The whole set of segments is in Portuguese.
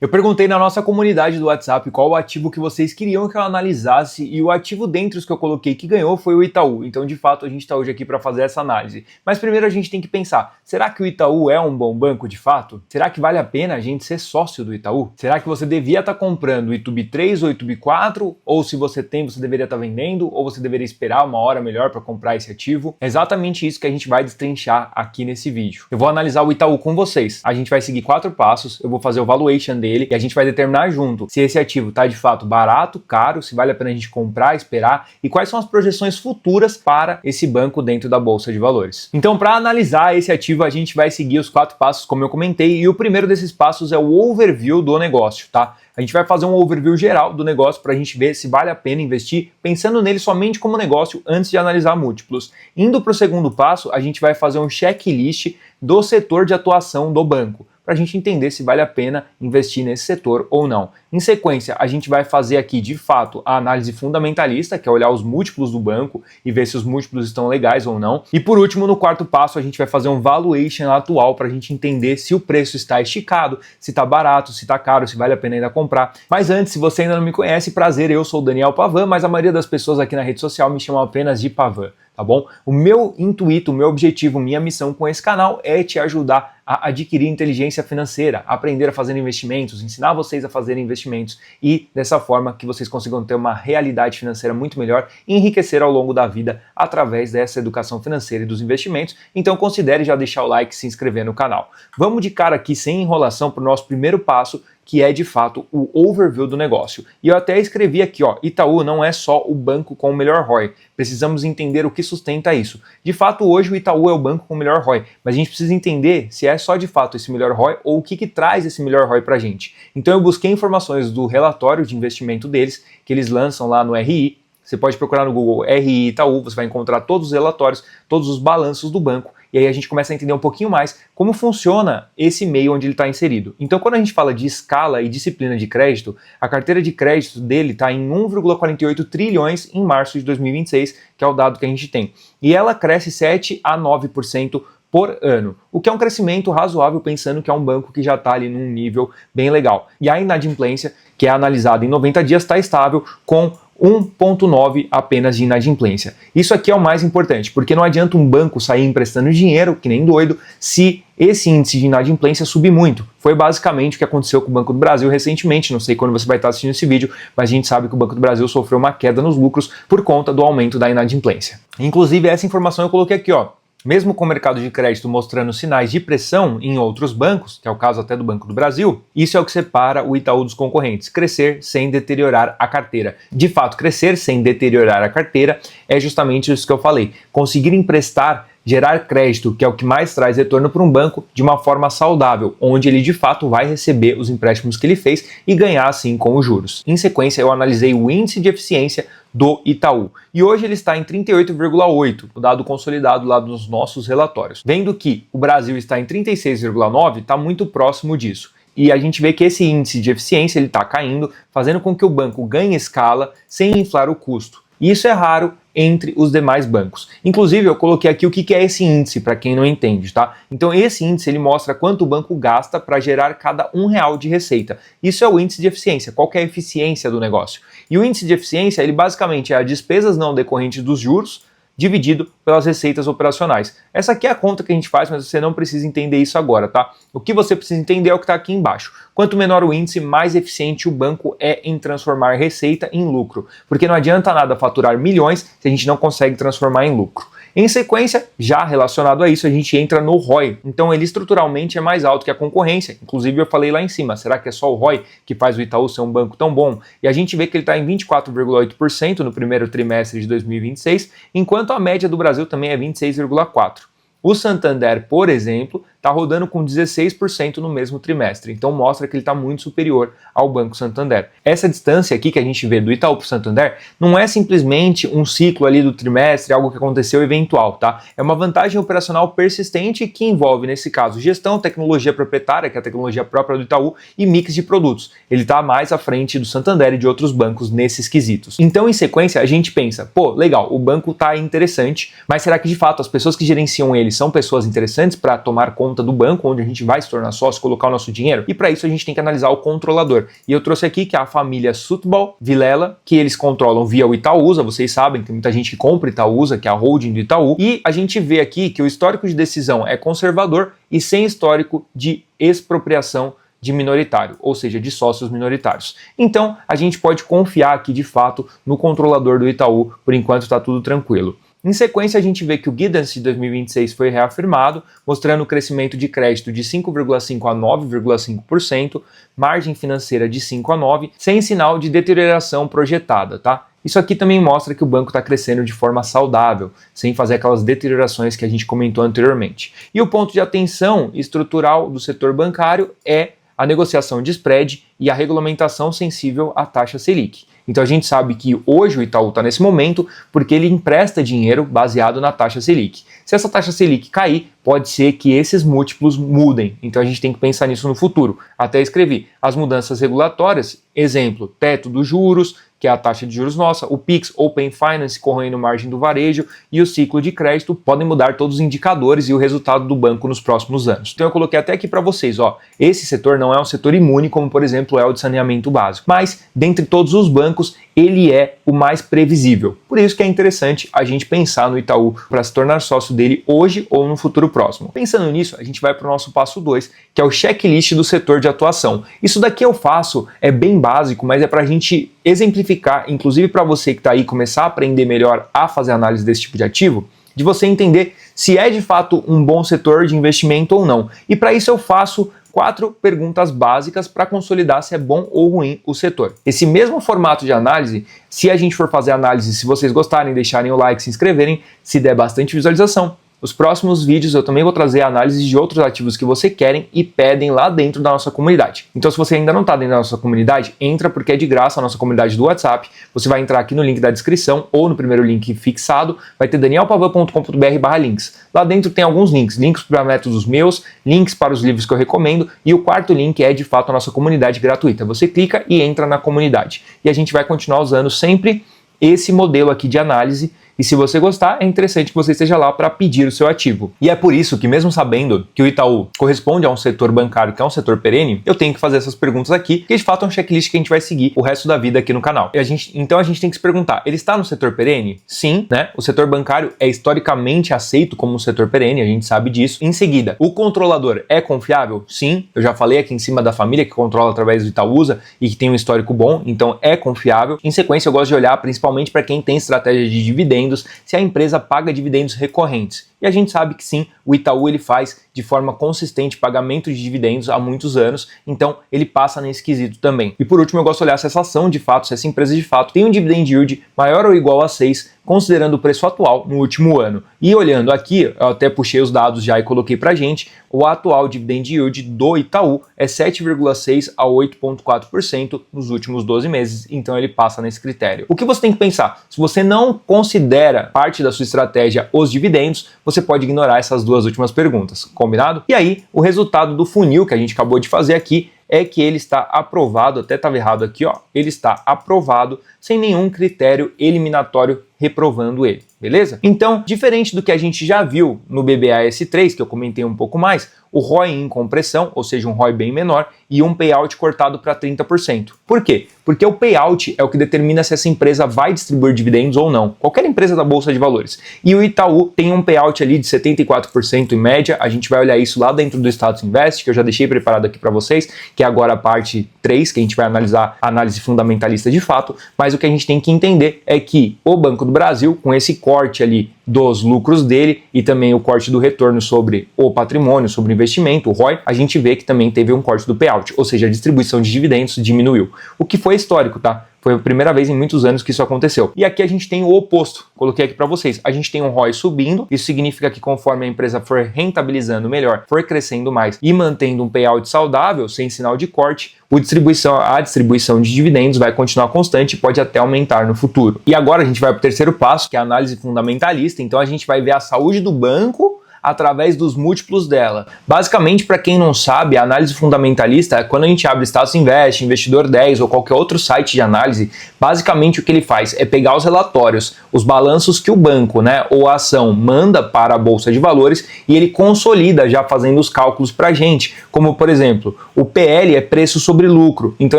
Eu perguntei na nossa comunidade do WhatsApp qual o ativo que vocês queriam que eu analisasse e o ativo dentre os que eu coloquei que ganhou foi o Itaú. Então, de fato, a gente está hoje aqui para fazer essa análise. Mas primeiro a gente tem que pensar, será que o Itaú é um bom banco de fato? Será que vale a pena a gente ser sócio do Itaú? Será que você devia estar comprando o Itub 3 ou Itub 4? Ou se você tem, você deveria estar vendendo? Ou você deveria esperar uma hora melhor para comprar esse ativo? É exatamente isso que a gente vai destrinchar aqui nesse vídeo. Eu vou analisar o Itaú com vocês. A gente vai seguir 4 passos, eu vou fazer o valuation dele e a gente vai determinar junto se esse ativo está de fato barato, caro, se vale a pena a gente comprar, esperar e quais são as projeções futuras para esse banco dentro da Bolsa de Valores. Então, para analisar esse ativo, a gente vai seguir os 4 passos, como eu comentei, e o primeiro desses passos é o overview do negócio, tá? A gente vai fazer um overview geral do negócio para a gente ver se vale a pena investir, pensando nele somente como negócio antes de analisar múltiplos. Indo para o segundo passo, a gente vai fazer um checklist do setor de atuação do banco, para a gente entender se vale a pena investir nesse setor ou não. Em sequência, a gente vai fazer aqui, de fato, a análise fundamentalista, que é olhar os múltiplos do banco e ver se os múltiplos estão legais ou não. E por último, no quarto passo, a gente vai fazer um valuation atual para a gente entender se o preço está esticado, se está barato, se está caro, se vale a pena ainda comprar. Mas antes, se você ainda não me conhece, prazer, eu sou o Daniel Pavan, mas a maioria das pessoas aqui na rede social me chamam apenas de Pavan. Tá bom? O meu intuito, o meu objetivo, minha missão com esse canal é te ajudar a adquirir inteligência financeira, aprender a fazer investimentos, ensinar vocês a fazer investimentos e dessa forma que vocês consigam ter uma realidade financeira muito melhor e enriquecer ao longo da vida através dessa educação financeira e dos investimentos. Então considere já deixar o like e se inscrever no canal. Vamos de cara aqui sem enrolação para o nosso primeiro passo, que é de fato o overview do negócio. E eu até escrevi aqui, ó, Itaú não é só o banco com o melhor ROI. Precisamos entender o que sustenta isso. De fato, hoje o Itaú é o banco com o melhor ROI, mas a gente precisa entender se é só de fato esse melhor ROI ou o que traz esse melhor ROI pra gente. Então eu busquei informações do relatório de investimento deles, que eles lançam lá no RI. Você pode procurar no Google RI Itaú, você vai encontrar todos os relatórios, todos os balanços do banco. E aí a gente começa a entender um pouquinho mais como funciona esse meio onde ele está inserido. Então, quando a gente fala de escala e disciplina de crédito, a carteira de crédito dele está em 1,48 trilhões em março de 2026, que é o dado que a gente tem. E ela cresce 7 a 9% por ano, o que é um crescimento razoável pensando que é um banco que já está ali num nível bem legal. E a inadimplência, que é analisada em 90 dias, está estável com 1,9 apenas de inadimplência. Isso aqui é o mais importante, porque não adianta um banco sair emprestando dinheiro, que nem doido, se esse índice de inadimplência subir muito. Foi basicamente o que aconteceu com o Banco do Brasil recentemente, não sei quando você vai estar assistindo esse vídeo, mas a gente sabe que o Banco do Brasil sofreu uma queda nos lucros por conta do aumento da inadimplência. Inclusive, essa informação eu coloquei aqui, ó. Mesmo com o mercado de crédito mostrando sinais de pressão em outros bancos, que é o caso até do Banco do Brasil, isso é o que separa o Itaú dos concorrentes, crescer sem deteriorar a carteira. De fato, crescer sem deteriorar a carteira é justamente isso que eu falei, conseguir emprestar, gerar crédito, que é o que mais traz retorno para um banco, de uma forma saudável, onde ele de fato vai receber os empréstimos que ele fez e ganhar assim com os juros. Em sequência, eu analisei o índice de eficiência do Itaú. E hoje ele está em 38,8, o dado consolidado lá dos nossos relatórios. Vendo que o Brasil está em 36,9, está muito próximo disso. E a gente vê que esse índice de eficiência ele está caindo, fazendo com que o banco ganhe escala sem inflar o custo. E isso é raro entre os demais bancos. Inclusive, eu coloquei aqui o que é esse índice, para quem não entende, tá? Então, esse índice ele mostra quanto o banco gasta para gerar cada R$1 de receita. Isso é o índice de eficiência, qual que é a eficiência do negócio. E o índice de eficiência, ele basicamente é as despesas não decorrentes dos juros, dividido pelas receitas operacionais. Essa aqui é a conta que a gente faz, mas você não precisa entender isso agora, tá? O que você precisa entender é o que está aqui embaixo. Quanto menor o índice, mais eficiente o banco é em transformar receita em lucro. Porque não adianta nada faturar milhões se a gente não consegue transformar em lucro. Em sequência, já relacionado a isso, a gente entra no ROI. Então ele estruturalmente é mais alto que a concorrência. Inclusive eu falei lá em cima, será que é só o ROI que faz o Itaú ser um banco tão bom? E a gente vê que ele está em 24,8% no primeiro trimestre de 2026, enquanto a média do Brasil também é 26,4%. O Santander, por exemplo, está rodando com 16% no mesmo trimestre, então mostra que ele está muito superior ao Banco Santander. Essa distância aqui que a gente vê do Itaú para o Santander não é simplesmente um ciclo ali do trimestre, algo que aconteceu eventual, tá? É uma vantagem operacional persistente que envolve, nesse caso, gestão, tecnologia proprietária, que é a tecnologia própria do Itaú, e mix de produtos. Ele está mais à frente do Santander e de outros bancos nesses quesitos. Então, em sequência, a gente pensa, pô, legal, o banco está interessante, mas será que de fato as pessoas que gerenciam ele são pessoas interessantes para tomar conta conta do banco, onde a gente vai se tornar sócio, colocar o nosso dinheiro, e para isso a gente tem que analisar o controlador. E eu trouxe aqui que é a família Sutbol Vilela, que eles controlam via o Itaúsa, vocês sabem, tem muita gente que compra Itaúsa, que é a holding do Itaú, e a gente vê aqui que o histórico de decisão é conservador e sem histórico de expropriação de minoritário, ou seja, de sócios minoritários. Então, a gente pode confiar aqui, de fato, no controlador do Itaú, por enquanto está tudo tranquilo. Em sequência, a gente vê que o guidance de 2026 foi reafirmado, mostrando o crescimento de crédito de 5,5% a 9,5%, margem financeira de 5 a 9%, sem sinal de deterioração projetada, tá? Isso aqui também mostra que o banco está crescendo de forma saudável, sem fazer aquelas deteriorações que a gente comentou anteriormente. E o ponto de atenção estrutural do setor bancário é a negociação de spread e a regulamentação sensível à taxa Selic. Então a gente sabe que hoje o Itaú está nesse momento porque ele empresta dinheiro baseado na taxa Selic. Se essa taxa Selic cair, pode ser que esses múltiplos mudem. Então a gente tem que pensar nisso no futuro. Até escrevi as mudanças regulatórias, exemplo, teto dos juros, que é a taxa de juros nossa, o Pix, Open Finance corroendo margem do varejo e o ciclo de crédito podem mudar todos os indicadores e o resultado do banco nos próximos anos. Então eu coloquei até aqui para vocês, ó, esse setor não é um setor imune como, por exemplo, é o de saneamento básico, mas dentre todos os bancos, ele é o mais previsível. Por isso que é interessante a gente pensar no Itaú para se tornar sócio dele hoje ou no futuro próximo. Pensando nisso, a gente vai para o nosso passo 2, que é o checklist do setor de atuação. Isso daqui eu faço, é bem básico, mas é para a gente exemplificar, inclusive para você que está aí começar a aprender melhor a fazer análise desse tipo de ativo, de você entender se é de fato um bom setor de investimento ou não. E para isso eu faço 4 perguntas básicas para consolidar se é bom ou ruim o setor. Esse mesmo formato de análise, se a gente for fazer análise, se vocês gostarem, deixarem o like, se inscreverem, se der bastante visualização, os próximos vídeos eu também vou trazer análises de outros ativos que você querem e pedem lá dentro da nossa comunidade. Então se você ainda não está dentro da nossa comunidade, entra porque é de graça a nossa comunidade do WhatsApp. Você vai entrar aqui no link da descrição ou no primeiro link fixado, vai ter danielpavan.com.br/links. Lá dentro tem alguns links para métodos meus, links para os livros que eu recomendo e o quarto link é de fato a nossa comunidade gratuita. Você clica e entra na comunidade. E a gente vai continuar usando sempre esse modelo aqui de análise. E se você gostar, é interessante que você esteja lá para pedir o seu ativo. E é por isso que, mesmo sabendo que o Itaú corresponde a um setor bancário que é um setor perene, eu tenho que fazer essas perguntas aqui, que de fato é um checklist que a gente vai seguir o resto da vida aqui no canal. Então a gente tem que se perguntar, ele está no setor perene? Sim, né? O setor bancário é historicamente aceito como um setor perene, a gente sabe disso. Em seguida, o controlador é confiável? Sim, eu já falei aqui em cima da família que controla através do Itaúsa e que tem um histórico bom, então é confiável. Em sequência, eu gosto de olhar principalmente para quem tem estratégia de dividendos, se a empresa paga dividendos recorrentes. E a gente sabe que sim, o Itaú ele faz de forma consistente pagamento de dividendos há muitos anos, então ele passa nesse quesito também. E por último, eu gosto de olhar se essa ação de fato, se essa empresa de fato tem um dividend yield maior ou igual a 6, considerando o preço atual no último ano. E olhando aqui, eu até puxei os dados já e coloquei pra gente, o atual dividend yield do Itaú é 7,6% a 8,4% nos últimos 12 meses, então ele passa nesse critério. O que você tem que pensar? Se você não considera parte da sua estratégia os dividendos, você pode ignorar essas 2 últimas perguntas, combinado? E aí, o resultado do funil que a gente acabou de fazer aqui é que ele está aprovado, até estava errado aqui, ó, ele está aprovado sem nenhum critério eliminatório reprovando ele, beleza? Então, diferente do que a gente já viu no BBAS3, que eu comentei um pouco mais, o ROI em compressão, ou seja, um ROI bem menor, e um payout cortado para 30%. Por quê? Porque o payout é o que determina se essa empresa vai distribuir dividendos ou não. Qualquer empresa da Bolsa de Valores. E o Itaú tem um payout ali de 74% em média, a gente vai olhar isso lá dentro do Status Invest, que eu já deixei preparado aqui para vocês, que é agora a parte 3, que a gente vai analisar a análise fundamentalista de fato, mas o que a gente tem que entender é que o Banco do Brasil, com esse corte ali dos lucros dele e também o corte do retorno sobre o patrimônio, sobre o investimento, o ROI, a gente vê que também teve um corte do payout, ou seja, a distribuição de dividendos diminuiu. O que foi histórico, tá? Foi a primeira vez em muitos anos que isso aconteceu. E aqui a gente tem o oposto. Coloquei aqui para vocês. A gente tem um ROI subindo. Isso significa que conforme a empresa for rentabilizando melhor, for crescendo mais e mantendo um payout saudável, sem sinal de corte, a distribuição de dividendos vai continuar constante e pode até aumentar no futuro. E agora a gente vai para o terceiro passo, que é a análise fundamentalista. Então a gente vai ver a saúde do banco através dos múltiplos dela. Basicamente, para quem não sabe, a análise fundamentalista é quando a gente abre Status Invest, Investidor 10 ou qualquer outro site de análise, basicamente o que ele faz é pegar os relatórios, os balanços que o banco, ou a ação manda para a Bolsa de Valores e ele consolida já fazendo os cálculos para a gente, como por exemplo, o PL é preço sobre lucro, então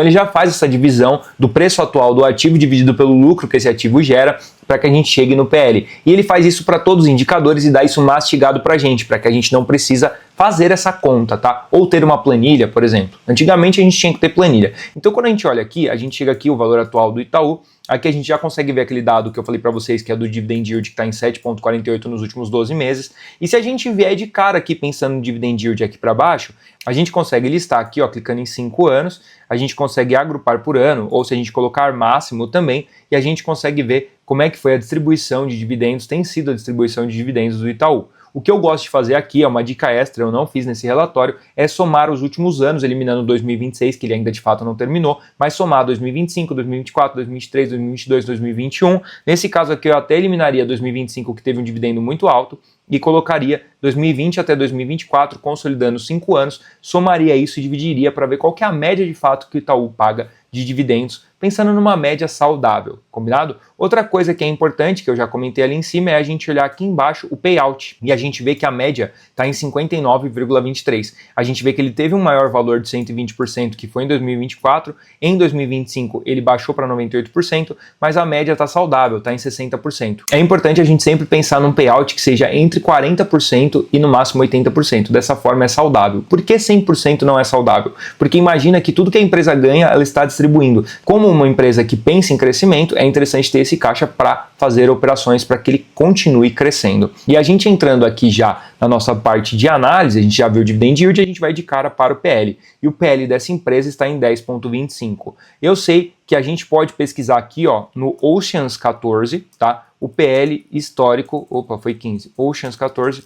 ele já faz essa divisão do preço atual do ativo dividido pelo lucro que esse ativo gera para que a gente chegue no PL. E ele faz isso para todos os indicadores e dá isso mastigado para a gente, para que a gente não precisa fazer essa conta, tá? Ou ter uma planilha, por exemplo. Antigamente a gente tinha que ter planilha. Então quando a gente olha aqui, a gente chega aqui o valor atual do Itaú, aqui a gente já consegue ver aquele dado que eu falei para vocês, que é do dividend yield, que está em 7,48 nos últimos 12 meses. E se a gente vier de cara aqui pensando no dividend yield aqui para baixo, a gente consegue listar aqui, ó, clicando em 5 anos, a gente consegue agrupar por ano, ou se a gente colocar máximo também, e a gente consegue ver como é que foi a distribuição de dividendos, tem sido a distribuição de dividendos do Itaú. O que eu gosto de fazer aqui, é uma dica extra, eu não fiz nesse relatório, é somar os últimos anos, eliminando 2026, que ele ainda de fato não terminou, mas somar 2025, 2024, 2023, 2022, 2021. Nesse caso aqui eu até eliminaria 2025, que teve um dividendo muito alto, e colocaria 2020 até 2024, consolidando 5 anos, somaria isso e dividiria para ver qual que é a média de fato que o Itaú paga de dividendos, pensando numa média saudável, combinado? Outra coisa que é importante, que eu já comentei ali em cima, é a gente olhar aqui embaixo o payout, e a gente vê que a média está em 59,23. A gente vê que ele teve um maior valor de 120%, que foi em 2024, em 2025 ele baixou para 98%, mas a média está saudável, está em 60%. É importante a gente sempre pensar num payout que seja entre 40% e no máximo 80%, dessa forma é saudável. Por que 100% não é saudável? Porque imagina que tudo que a empresa ganha, ela está distribuindo. Como uma empresa que pensa em crescimento, é interessante ter esse caixa para fazer operações para que ele continue crescendo. E a gente entrando aqui já na nossa parte de análise, a gente já viu o dividend yield, a gente vai de cara para o PL. E o PL dessa empresa está em 10,25. Eu sei que a gente pode pesquisar aqui, ó, no Oceans 14, tá? O PL histórico, foi 15. Oceans 14,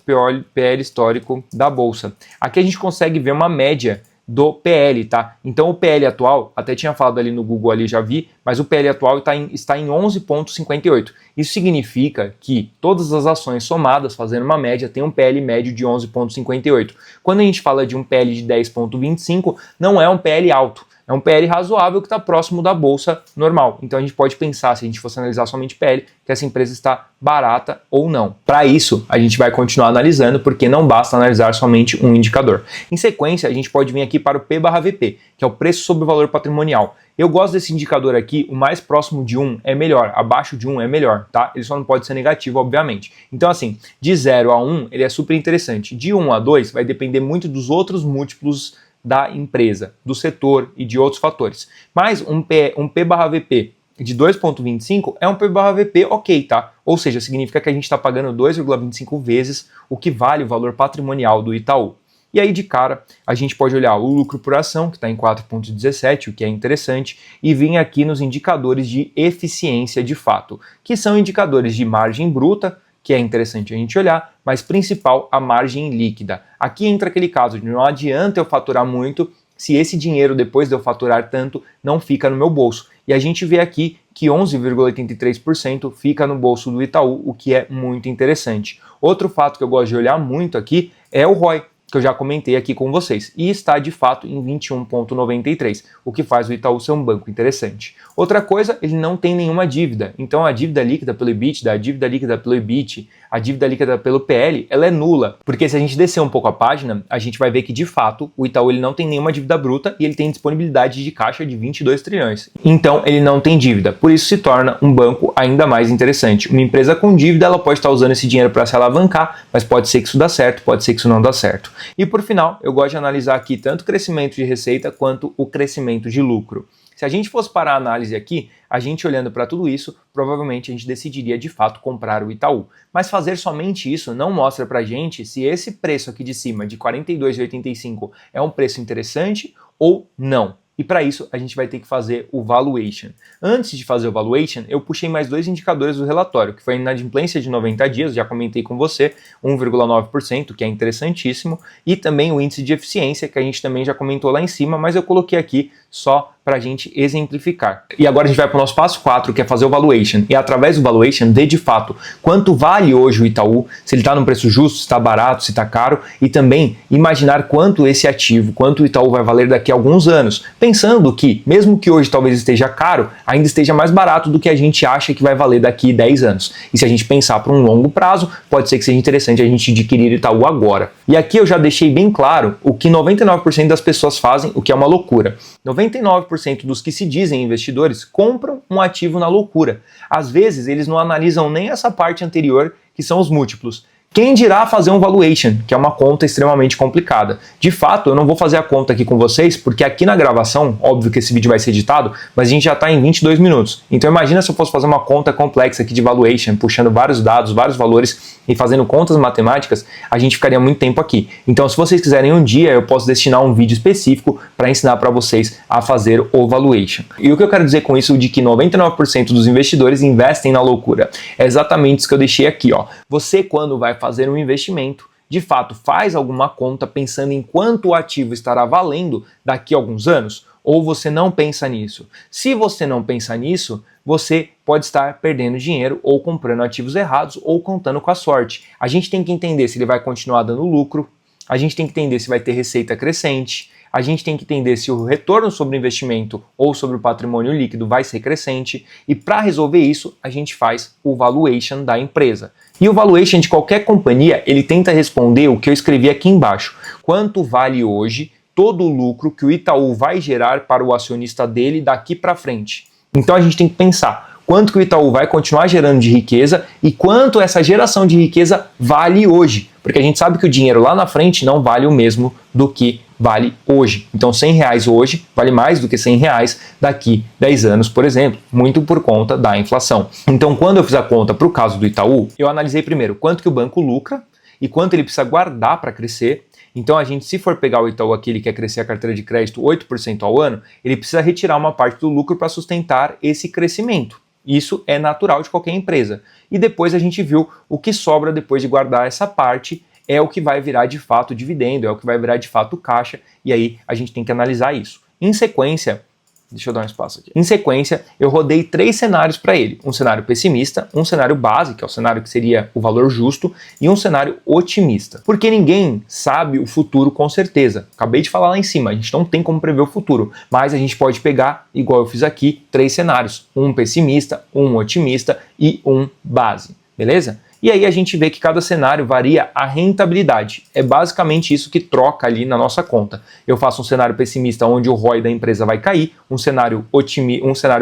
PL histórico da Bolsa. Aqui a gente consegue ver uma média do PL, tá? Então o PL atual, até tinha falado ali no Google, ali já vi, mas o PL atual está em 11,58. Isso significa que todas as ações somadas, fazendo uma média, tem um PL médio de 11,58. Quando a gente fala de um PL de 10,25, não é um PL alto. É um PL razoável que está próximo da bolsa normal. Então a gente pode pensar, se a gente fosse analisar somente PL, que essa empresa está barata ou não. Para isso, a gente vai continuar analisando, porque não basta analisar somente um indicador. Em sequência, a gente pode vir aqui para o P/VP, que é o preço sobre o valor patrimonial. Eu gosto desse indicador aqui, o mais próximo de 1 é melhor, abaixo de 1 é melhor, tá? Ele só não pode ser negativo, obviamente. Então assim, de 0 a 1, ele é super interessante. De 1 a 2 vai depender muito dos outros múltiplos da empresa, do setor e de outros fatores. Mas um P/VP de 2,25 é um P/VP ok, tá? Ou seja, significa que a gente está pagando 2,25 vezes o que vale o valor patrimonial do Itaú. E aí de cara, a gente pode olhar o lucro por ação, que está em 4,17, o que é interessante, e vir aqui nos indicadores de eficiência de fato, que são indicadores de margem bruta, que é interessante a gente olhar, mas principal a margem líquida. Aqui entra aquele caso de não adianta eu faturar muito se esse dinheiro, depois de eu faturar tanto, não fica no meu bolso. E a gente vê aqui que 11,83% fica no bolso do Itaú, o que é muito interessante. Outro fato que eu gosto de olhar muito aqui é o ROI, que eu já comentei aqui com vocês, e está de fato em 21,93, o que faz o Itaú ser um banco interessante. Outra coisa, ele não tem nenhuma dívida, então a dívida líquida pelo EBITDA, a dívida líquida pelo EBIT, a dívida líquida pelo PL, ela é nula, porque se a gente descer um pouco a página, a gente vai ver que de fato o Itaú ele não tem nenhuma dívida bruta e ele tem disponibilidade de caixa de 22 trilhões. Então ele não tem dívida, por isso se torna um banco ainda mais interessante. Uma empresa com dívida, ela pode estar usando esse dinheiro para se alavancar, mas pode ser que isso dá certo, pode ser que isso não dá certo. E por final, eu gosto de analisar aqui tanto o crescimento de receita quanto o crescimento de lucro. Se a gente fosse parar a análise aqui, a gente olhando para tudo isso, provavelmente a gente decidiria de fato comprar o Itaú. Mas fazer somente isso não mostra para a gente se esse preço aqui de cima, de R$ 42,85, é um preço interessante ou não. E para isso a gente vai ter que fazer o valuation. Antes de fazer o valuation, eu puxei mais dois indicadores do relatório, que foi a inadimplência de 90 dias, já comentei com você, 1,9%, que é interessantíssimo, e também o índice de eficiência, que a gente também já comentou lá em cima, mas eu coloquei aqui só para a gente exemplificar. E agora a gente vai para o nosso passo 4, que é fazer o valuation. E através do valuation, ver de fato quanto vale hoje o Itaú, se ele está num preço justo, se está barato, se está caro, e também imaginar quanto esse ativo, quanto o Itaú vai valer daqui a alguns anos, pensando que, mesmo que hoje talvez esteja caro, ainda esteja mais barato do que a gente acha que vai valer daqui 10 anos. E se a gente pensar para um longo prazo, pode ser que seja interessante a gente adquirir Itaú agora. E aqui eu já deixei bem claro o que 99% das pessoas fazem, o que é uma loucura. 99% dos que se dizem investidores compram um ativo na loucura. Às vezes eles não analisam nem essa parte anterior, que são os múltiplos. Quem dirá fazer um valuation, que é uma conta extremamente complicada. De fato, eu não vou fazer a conta aqui com vocês, porque aqui na gravação, óbvio que esse vídeo vai ser editado, mas a gente já está em 22 minutos. Então imagina se eu fosse fazer uma conta complexa aqui de valuation, puxando vários dados, vários valores e fazendo contas matemáticas, a gente ficaria muito tempo aqui. Então se vocês quiserem um dia, eu posso destinar um vídeo específico para ensinar para vocês a fazer o valuation. E o que eu quero dizer com isso de que 99% dos investidores investem na loucura? É exatamente isso que eu deixei aqui, ó. Você, quando vai fazer um investimento, de fato faz alguma conta pensando em quanto o ativo estará valendo daqui a alguns anos? Ou você não pensa nisso? Se você não pensa nisso, você pode estar perdendo dinheiro ou comprando ativos errados ou contando com a sorte. A gente tem que entender se ele vai continuar dando lucro, a gente tem que entender se vai ter receita crescente, a gente tem que entender se o retorno sobre o investimento ou sobre o patrimônio líquido vai ser crescente, e para resolver isso, a gente faz o valuation da empresa. E o valuation de qualquer companhia, ele tenta responder o que eu escrevi aqui embaixo. Quanto vale hoje todo o lucro que o Itaú vai gerar para o acionista dele daqui para frente? Então a gente tem que pensar quanto que o Itaú vai continuar gerando de riqueza e quanto essa geração de riqueza vale hoje. Porque a gente sabe que o dinheiro lá na frente não vale o mesmo do que vale hoje. Então R$100 hoje vale mais do que R$100 daqui 10 anos, por exemplo, muito por conta da inflação. Então quando eu fiz a conta para o caso do Itaú, eu analisei primeiro quanto que o banco lucra e quanto ele precisa guardar para crescer. Então a gente, se for pegar o Itaú aqui, ele quer crescer a carteira de crédito 8% ao ano, ele precisa retirar uma parte do lucro para sustentar esse crescimento. Isso é natural de qualquer empresa. E depois a gente viu o que sobra depois de guardar essa parte é o que vai virar de fato dividendo, é o que vai virar de fato caixa, e aí a gente tem que analisar isso. Em sequência, deixa eu dar um espaço aqui. Em sequência, eu rodei 3 cenários para ele. Um cenário pessimista, um cenário base, que é o cenário que seria o valor justo, e um cenário otimista. Porque ninguém sabe o futuro com certeza. Acabei de falar lá em cima, a gente não tem como prever o futuro, mas a gente pode pegar, igual eu fiz aqui, 3 cenários. Um pessimista, um otimista e um base. Beleza? E aí a gente vê que cada cenário varia a rentabilidade. É basicamente isso que troca ali na nossa conta. Eu faço um cenário pessimista onde o ROI da empresa vai cair, um cenário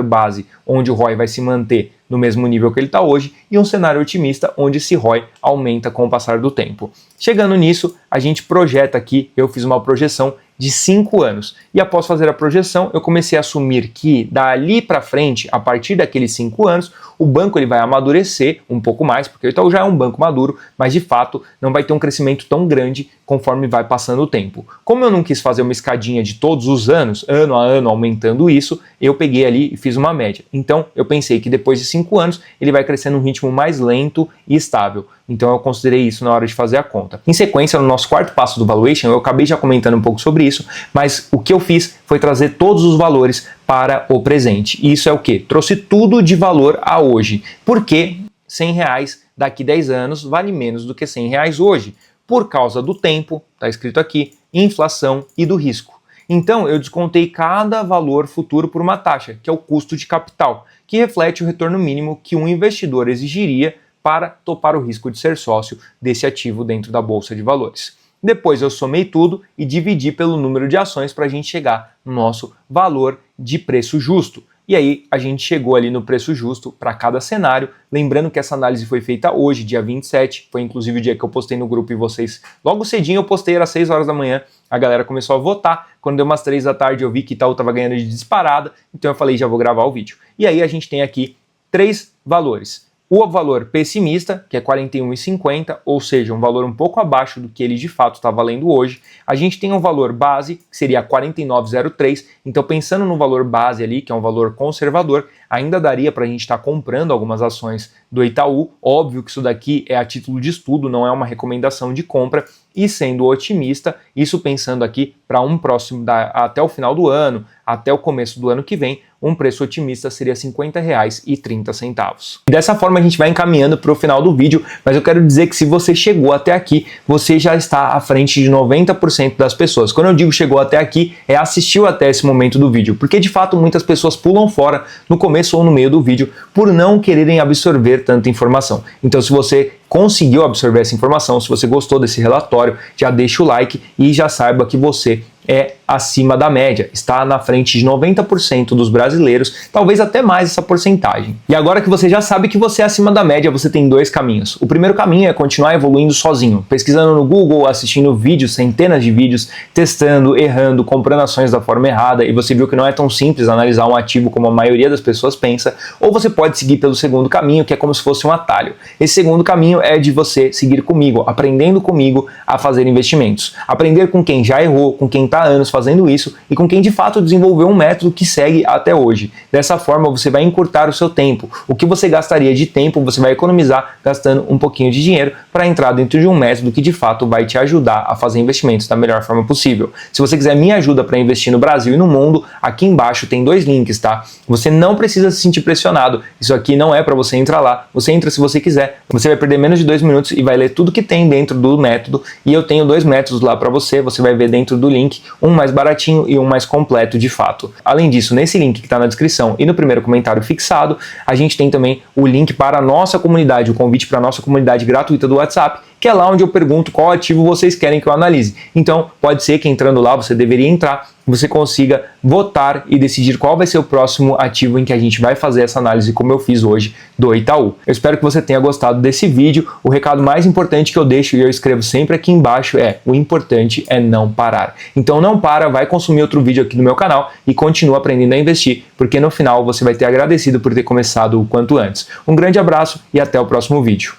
base onde o ROI vai se manter no mesmo nível que ele está hoje, e um cenário otimista onde esse ROI aumenta com o passar do tempo. Chegando nisso, a gente projeta aqui, eu fiz uma projeção de 5 anos. E após fazer a projeção, eu comecei a assumir que dali para frente, a partir daqueles 5 anos, o banco ele vai amadurecer um pouco mais, porque o Itaú já é um banco maduro, mas de fato não vai ter um crescimento tão grande conforme vai passando o tempo. Como eu não quis fazer uma escadinha de todos os anos, ano a ano aumentando isso, eu peguei ali e fiz uma média. Então eu pensei que depois de 5 anos ele vai crescer num ritmo mais lento e estável. Então eu considerei isso na hora de fazer a conta. Em sequência, no nosso quarto passo do valuation, eu acabei já comentando um pouco sobre isso, mas o que eu fiz foi trazer todos os valores para o presente. E isso é o quê? Trouxe tudo de valor a hoje. Por que R$100 daqui 10 anos vale menos do que R$100 hoje? Por causa do tempo, está escrito aqui, inflação e do risco. Então eu descontei cada valor futuro por uma taxa, que é o custo de capital, que reflete o retorno mínimo que um investidor exigiria para topar o risco de ser sócio desse ativo dentro da Bolsa de Valores. Depois eu somei tudo e dividi pelo número de ações para a gente chegar no nosso valor de preço justo. E aí a gente chegou ali no preço justo para cada cenário. Lembrando que essa análise foi feita hoje, dia 27, foi inclusive o dia que eu postei no grupo e vocês, logo cedinho eu postei, era 6 horas da manhã, a galera começou a votar. Quando deu umas 3 da tarde eu vi que Itaú estava ganhando de disparada, então eu falei, já vou gravar o vídeo. E aí a gente tem aqui 3 valores. o valor pessimista, que é R$ 41,50, ou seja, um valor um pouco abaixo do que ele de fato está valendo hoje. A gente tem um valor base, que seria R$ 49,03. Então, pensando no valor base ali, que é um valor conservador, ainda daria para a gente estar comprando algumas ações do Itaú. Óbvio que isso daqui é a título de estudo, não é uma recomendação de compra. E sendo otimista, isso pensando aqui para um próximo, até o final do ano, até o começo do ano que vem, um preço otimista seria R$ 50,30. Dessa forma a gente vai encaminhando para o final do vídeo, mas eu quero dizer que se você chegou até aqui, você já está à frente de 90% das pessoas. Quando eu digo chegou até aqui, é assistiu até esse momento do vídeo, porque de fato muitas pessoas pulam fora no começo ou no meio do vídeo por não quererem absorver tanta informação. Então, se você conseguiu absorver essa informação, se você gostou desse relatório, já deixa o like e já saiba que você é acima da média, está na frente de 90% dos brasileiros, talvez até mais essa porcentagem. E agora que você já sabe que você é acima da média, você tem dois caminhos. O primeiro caminho é continuar evoluindo sozinho, pesquisando no Google, assistindo vídeos, centenas de vídeos, testando, errando, comprando ações da forma errada, e você viu que não é tão simples analisar um ativo como a maioria das pessoas pensa. Ou você pode seguir pelo segundo caminho, que é como se fosse um atalho. Esse segundo caminho é de você seguir comigo, aprendendo comigo a fazer investimentos. Aprender com quem já errou, com quem está há anos fazendo isso e com quem de fato desenvolveu um método que segue até hoje. Dessa forma você vai encurtar o seu tempo. O que você gastaria de tempo você vai economizar gastando um pouquinho de dinheiro para entrar dentro de um método que de fato vai te ajudar a fazer investimentos da melhor forma possível. Se você quiser minha ajuda para investir no Brasil e no mundo, aqui embaixo tem dois links, tá? Você não precisa se sentir pressionado. Isso aqui não é para você entrar lá. Você entra se você quiser. Você vai perder menos de 2 minutos e vai ler tudo que tem dentro do método. E eu tenho 2 métodos lá para você. Você vai ver dentro do link um mais baratinho e um mais completo de fato. Além disso, nesse link que está na descrição e no primeiro comentário fixado, a gente tem também o link para a nossa comunidade, o convite para a nossa comunidade gratuita do WhatsApp, que é lá onde eu pergunto qual ativo vocês querem que eu analise. Então, pode ser que entrando lá, você deveria entrar, você consiga votar e decidir qual vai ser o próximo ativo em que a gente vai fazer essa análise, como eu fiz hoje, do Itaú. Eu espero que você tenha gostado desse vídeo. O recado mais importante que eu deixo e eu escrevo sempre aqui embaixo é: o importante é não parar. Então não para, vai consumir outro vídeo aqui no meu canal e continua aprendendo a investir, porque no final você vai ter agradecido por ter começado o quanto antes. Um grande abraço e até o próximo vídeo.